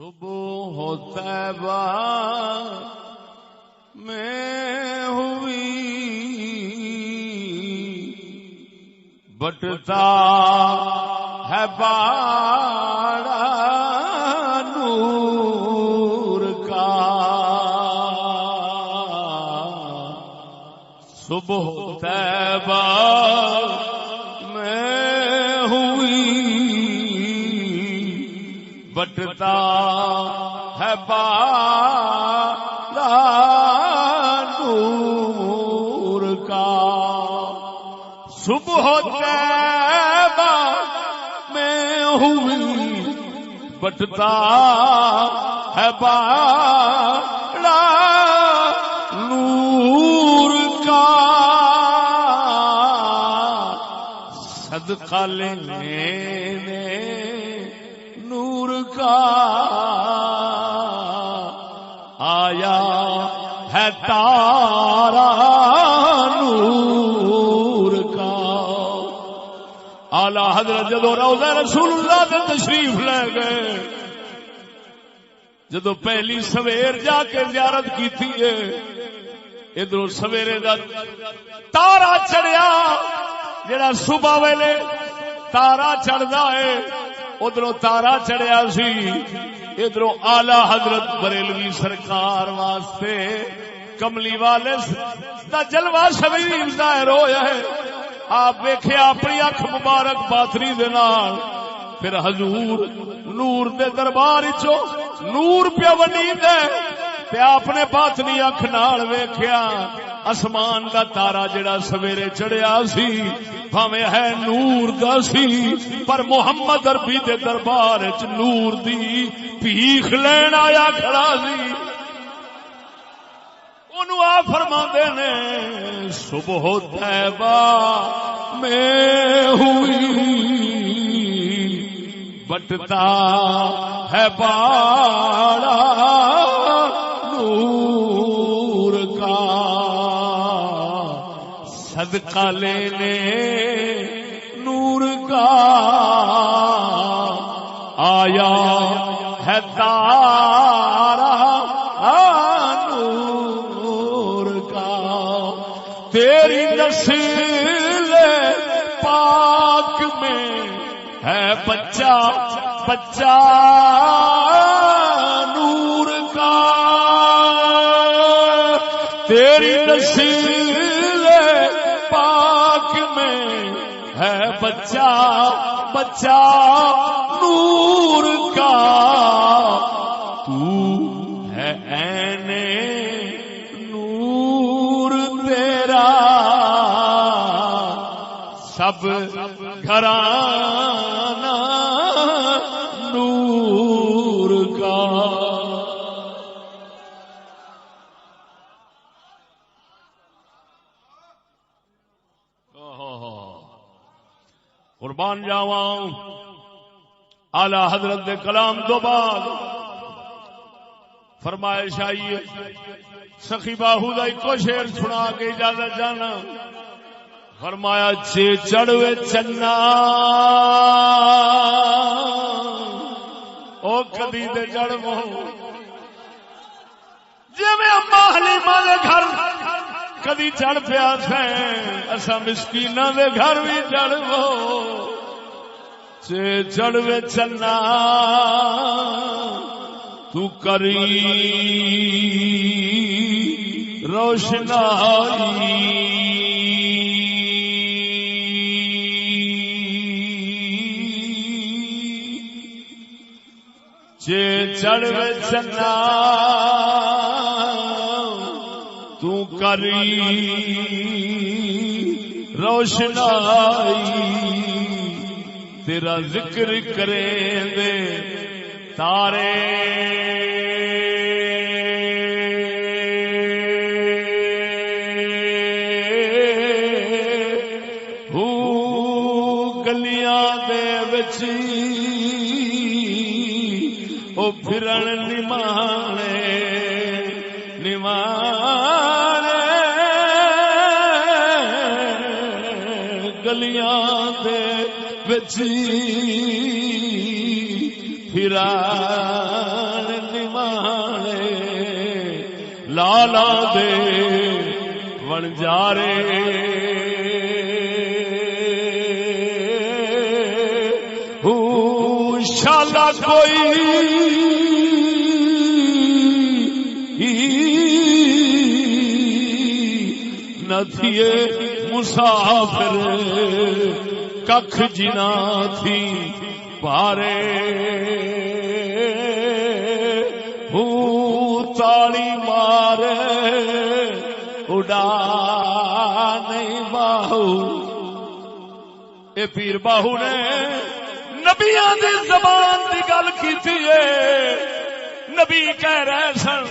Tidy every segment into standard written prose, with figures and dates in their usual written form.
صبح طیبہ میں ہوئی بٹتا ہے باڑا نور کا، صبح طیبہ میں ہوئی بٹتا ہے باڑا نور کا، صبح طیبہ میں ہوئی بٹتا ہے باڑا نور کا، صدقہ لینے نور کا آیا ہے تارا نور کا۔ اعلی حضرت جدو روضہ رسول اللہ سے تشریف لے گئے، جدو پہلی سویر جا کے زیارت کی تھی، ادھر سویرے دا تارا چڑھیا، جڑا صبح ویلے تارا چڑھدا ہے، ادھر تارا چڑھیا سی، ادھر آلہ حضرت بریلوی سرکار واسطے کملی والے دا جلوہ شبیر ظاہر ہویا ہے۔ آپ ویکھے اپنی اکھ مبارک باطنی دے نال، پھر حضور نور دے دربار وچوں نور پیا ونڈیندے تے اپنے باطنی اکھ نال ویکھیا اسمان دا تارا جڑا سویرے چڑھیا سی بھاویں ہے نور دا سی، پر محمد عربی دے دربار وچ نور دی بھیخ لین آیا کھڑا سی۔ انہوں آپ فرماندے نے صبح طیبہ میں ہوئی بٹتا ہے باڑا نور کا، صدقہ لینے نور کا آیا ہے تارا نور کا، تیری نسل پاک میں ہے بچہ بچہ نور کا، تیری نسل پاک میں ہے بچہ بچہ نور کا، تو ہے عین نور تیرا سب گھرانہ نور کا۔ قربان جاواں اعلی حضرت دے کلام تو بعد فرمائش آئی ہے، سخی باہو دا ایکو شعر سنا کے اجازت جانا۔ فرمایا چے چڑھوے چنا او کدی دے چڑھو، جی میں اما حلیمہ دے گھر کدی چڑھ پیا تھے، اسا مسکیناں دے گھر بھی چڑھو، چے چڑھوے چنا تو کری روشنائی، چے چڑھوے چنا تو کری روشنائی، تیرا ذکر کریں دے تارے ہو گلیاں دے وچی او پھرن نمانے نمانے گلیاں دے وچی پھرن مانے لالا دے ونجارے شالا کوئی نہ تھیے مسافر ککھ جنا تھی پارے تالی مارے اڑا نہیں باہو. اے پیر باہو نے نبیاں دی زبان دی گل کیتی ہے. نبی کہہ رہے سن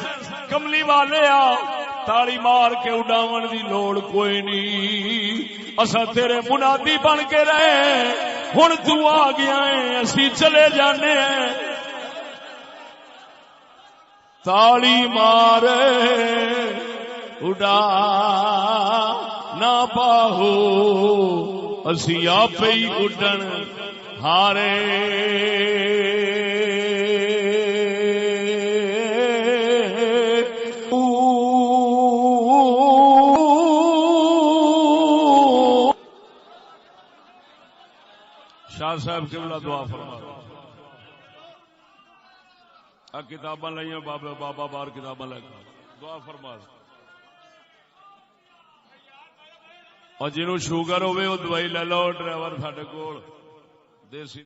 کملی والے تالی مار کے اڈاون دی لوڑ کوئی نہیں، اسا تیرے منادی بن کے رہے، ہن تو آ گیا ہے اسی چلے جانے ہیں. تالی مار اڈا نہ پاہو اسی آپ ہی اڈن ہارے. شاہ صاحب قبلہ دعا فرما. کتاباں لائیاں بابا بار کتاباں لے دعا فرما. اور جنہوں شوگر ہوئے وہ دوائی لے لو. ڈرائیور ساڈے کول دیسی